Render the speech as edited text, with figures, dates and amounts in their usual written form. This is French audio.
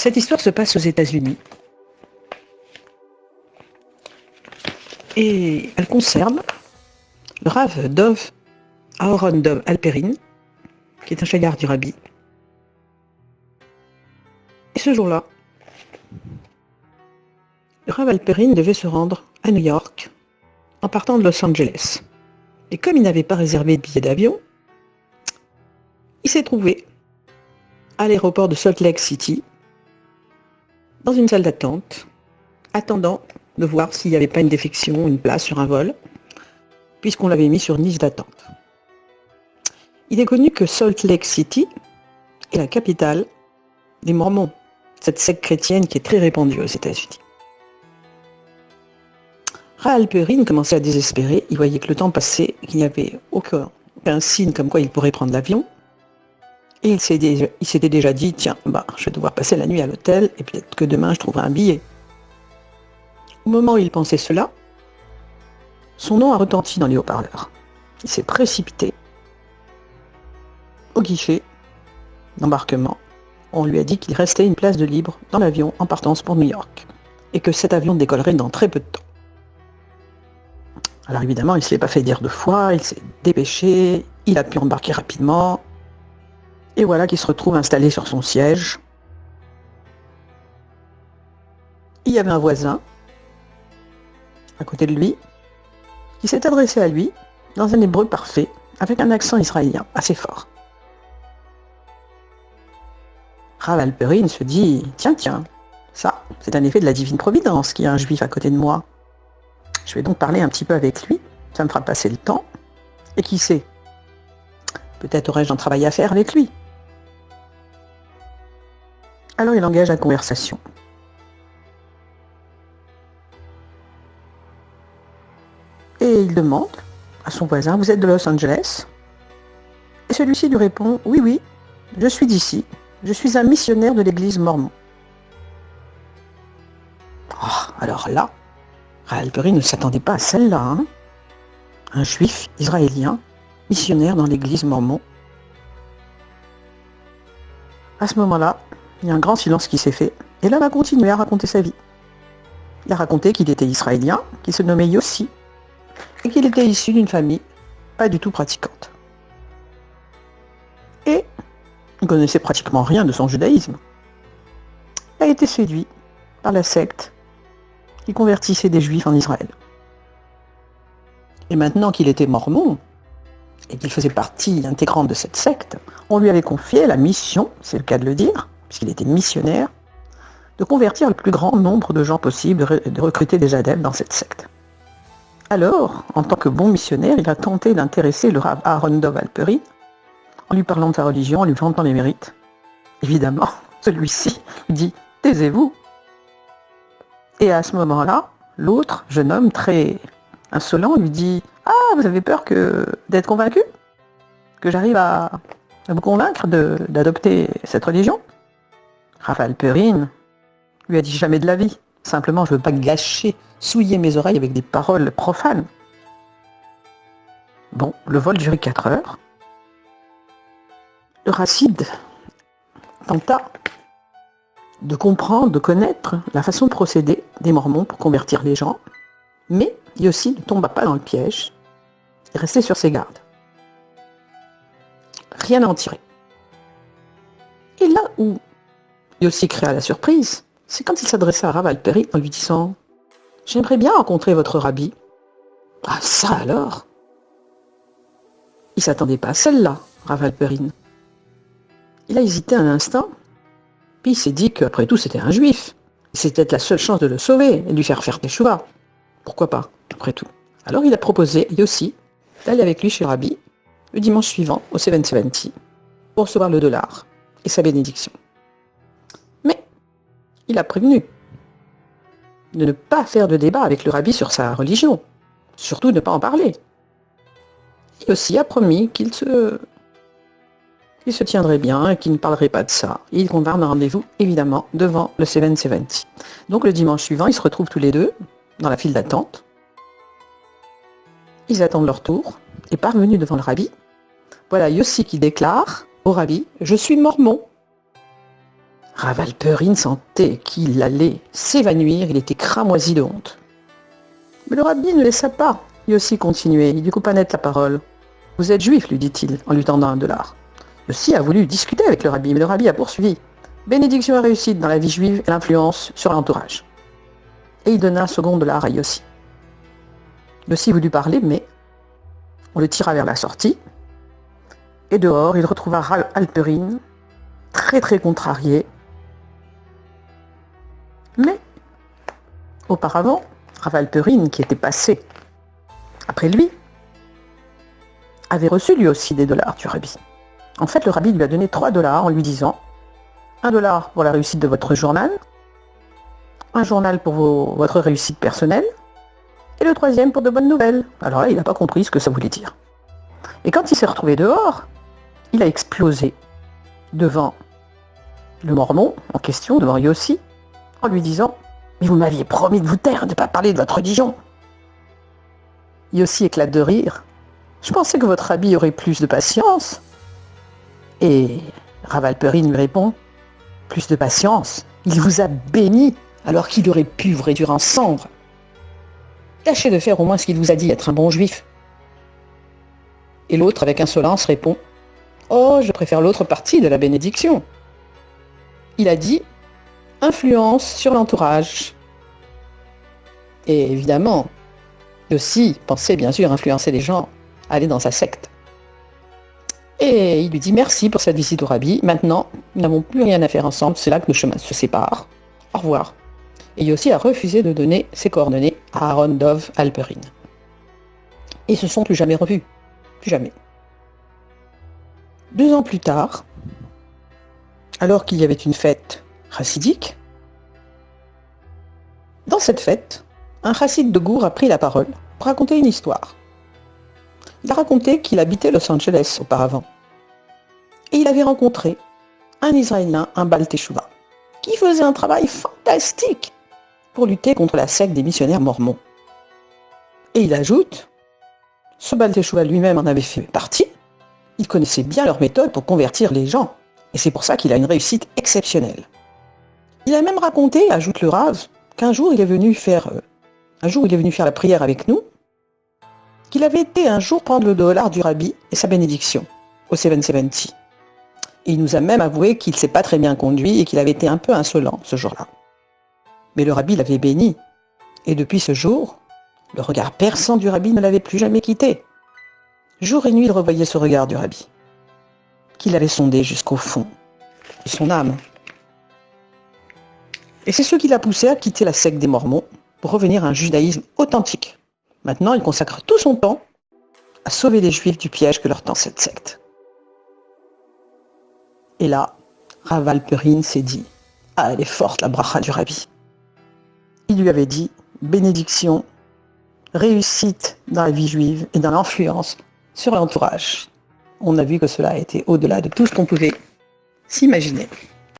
Cette histoire se passe aux États-Unis et elle concerne le Rav Dov Aharon Dov Alperin, qui est un shaliach du Rabbi. Et ce jour-là, le Rav Alperin devait se rendre à New York en partant de Los Angeles. Et comme il n'avait pas réservé de billet d'avion, il s'est trouvé à l'aéroport de Salt Lake City, dans une salle d'attente, attendant de voir s'il n'y avait pas une défection, une place sur un vol, puisqu'on l'avait mis sur une liste d'attente. Il est connu que Salt Lake City est la capitale des Mormons, cette secte chrétienne qui est très répandue aux États-Unis. Rav Alperin commençait à désespérer, il voyait que le temps passait, qu'il n'y avait aucun signe comme quoi il pourrait prendre l'avion. Et il s'était déjà dit, tiens, je vais devoir passer la nuit à l'hôtel, et peut-être que demain je trouverai un billet. Au moment où il pensait cela, son nom a retenti dans les haut-parleurs. Il s'est précipité au guichet d'embarquement. On lui a dit qu'il restait une place de libre dans l'avion en partance pour New York, et que cet avion décollerait dans très peu de temps. Alors évidemment, il ne se l'est pas fait dire deux fois, il s'est dépêché, il a pu embarquer rapidement, et voilà qu'il se retrouve installé sur son siège. Il y avait un voisin, à côté de lui, qui s'est adressé à lui, dans un hébreu parfait, avec un accent israélien assez fort. Rav Alperin se dit, tiens, ça, c'est un effet de la divine providence qu'il y a un juif à côté de moi. Je vais donc parler un petit peu avec lui, ça me fera passer le temps, et qui sait, peut-être aurais-je un travail à faire avec lui. Alors il engage la conversation. Et il demande à son voisin, vous êtes de Los Angeles? Et celui-ci lui répond, oui, je suis d'ici, je suis un missionnaire de l'église mormon. Oh, alors là, Rav Alperin ne s'attendait pas à celle-là, hein. Un juif israélien, missionnaire dans l'église mormon. À ce moment-là, il y a un grand silence qui s'est fait, et l'homme a continué à raconter sa vie. Il a raconté qu'il était israélien, qu'il se nommait Yossi, et qu'il était issu d'une famille pas du tout pratiquante. Et il ne connaissait pratiquement rien de son judaïsme. Il a été séduit par la secte qui convertissait des juifs en Israël. Et maintenant qu'il était mormon, et qu'il faisait partie intégrante de cette secte, on lui avait confié la mission, c'est le cas de le dire, puisqu'il était missionnaire, de convertir le plus grand nombre de gens possible, de recruter des adeptes dans cette secte. Alors, en tant que bon missionnaire, il a tenté d'intéresser le Rav Aharon Dov Alperin, en lui parlant de sa religion, en lui vantant les mérites. Évidemment, celui-ci dit « taisez-vous ». Et à ce moment-là, l'autre, jeune homme très insolent, lui dit « ah, vous avez peur d'être convaincu? Que j'arrive à vous convaincre d'adopter cette religion ?» Rav Alperin lui a dit « jamais de la vie. Simplement, je ne veux pas gâcher, souiller mes oreilles avec des paroles profanes. » Bon, le vol durait 4 heures. Le Rassid tenta de comprendre, de connaître la façon de procéder des Mormons pour convertir les gens, mais Yossi ne tomba pas dans le piège et restait sur ses gardes. Rien à en tirer. Et là où Yossi créa la surprise, c'est quand il s'adressa à Rav Alperin en lui disant « J'aimerais bien rencontrer votre rabbi. » Ah ça alors! Il ne s'attendait pas à celle-là, Rav Alperin. Il a hésité un instant, puis il s'est dit qu'après tout c'était un juif. C'était peut-être la seule chance de le sauver et de lui faire teshuva. Pourquoi pas, après tout. Alors il a proposé Yossi d'aller avec lui chez le rabbi le dimanche suivant au 770 pour recevoir le dollar et sa bénédiction. Mais il a prévenu de ne pas faire de débat avec le rabbi sur sa religion, surtout ne pas en parler. Yossi a promis qu'il se tiendrait bien et qu'il ne parlerait pas de ça. Et ils convinrent un rendez-vous, évidemment, devant le 770. Donc le dimanche suivant, ils se retrouvent tous les deux dans la file d'attente. Ils attendent leur tour, et parvenus devant le rabbi, voilà Yossi qui déclare au rabbi « Je suis mormon ». Rav Alperin sentait qu'il allait s'évanouir, il était cramoisi de honte. Mais le rabbi ne laissa pas Yossi continuer, il lui coupa net la parole. « Vous êtes juif, lui dit-il, en lui tendant $1. Yossi a voulu discuter avec le rabbi, mais le rabbi a poursuivi. Bénédiction et réussite dans la vie juive et l'influence sur l'entourage. Et il donna un second $1 à Yossi. Yossi voulut parler, mais on le tira vers la sortie. Et dehors, il retrouva Rav Alperin, très très contrarié. Mais, auparavant, Rav Alperin, qui était passé après lui, avait reçu lui aussi des dollars du rabbi. En fait, le rabbi lui a donné $3 en lui disant $1 pour la réussite de votre journal, un journal pour votre réussite personnelle, et le troisième pour de bonnes nouvelles. Alors là, il n'a pas compris ce que ça voulait dire. Et quand il s'est retrouvé dehors, il a explosé devant le mormon en question, devant Yossi, en lui disant « Mais vous m'aviez promis de vous taire, de ne pas parler de votre religion !» Yossi éclate de rire. « Je pensais que votre rabbi aurait plus de patience. » Et Rav Alperin lui répond « Plus de patience, il vous a béni alors qu'il aurait pu vous réduire en cendres. Tâchez de faire au moins ce qu'il vous a dit, être un bon juif. » Et l'autre, avec insolence, répond « Oh, je préfère l'autre partie de la bénédiction. » Il a dit « Influence sur l'entourage. » Et évidemment, Yossi pensait bien sûr influencer les gens à aller dans sa secte. Et il lui dit « Merci pour cette visite au rabbi. Maintenant, nous n'avons plus rien à faire ensemble, c'est là que nos chemins se séparent. Au revoir. » Et Yossi a refusé de donner ses coordonnées à Aaron Dov Alperin. Et ils se sont plus jamais revus. Plus jamais. 2 ans plus tard, alors qu'il y avait une fête chassidique, dans cette fête, un chassid de Gour a pris la parole pour raconter une histoire. Il a raconté qu'il habitait Los Angeles auparavant. Et il avait rencontré un Israélien, un Baal Teshuva, qui faisait un travail fantastique pour lutter contre la secte des missionnaires mormons. Et il ajoute, ce Baal Teshuva lui-même en avait fait partie, il connaissait bien leur méthode pour convertir les gens, et c'est pour ça qu'il a une réussite exceptionnelle. Il a même raconté, ajoute le Rav, qu'un jour il est venu faire la prière avec nous, qu'il avait été un jour prendre le $1 du rabbi et sa bénédiction au 770. Et il nous a même avoué qu'il ne s'est pas très bien conduit et qu'il avait été un peu insolent ce jour-là. Mais le rabbi l'avait béni, et depuis ce jour, le regard perçant du rabbi ne l'avait plus jamais quitté. Jour et nuit, il revoyait ce regard du rabbi, qu'il avait sondé jusqu'au fond de son âme. Et c'est ce qui l'a poussé à quitter la secte des Mormons pour revenir à un judaïsme authentique. Maintenant, il consacre tout son temps à sauver les Juifs du piège que leur tend cette secte. Et là, Rav Alperin s'est dit « Ah, elle est forte la bracha du rabbi !» Il lui avait dit « Bénédiction, réussite dans la vie juive et dans l'influence sur l'entourage. » On a vu que cela était au-delà de tout ce qu'on pouvait s'imaginer.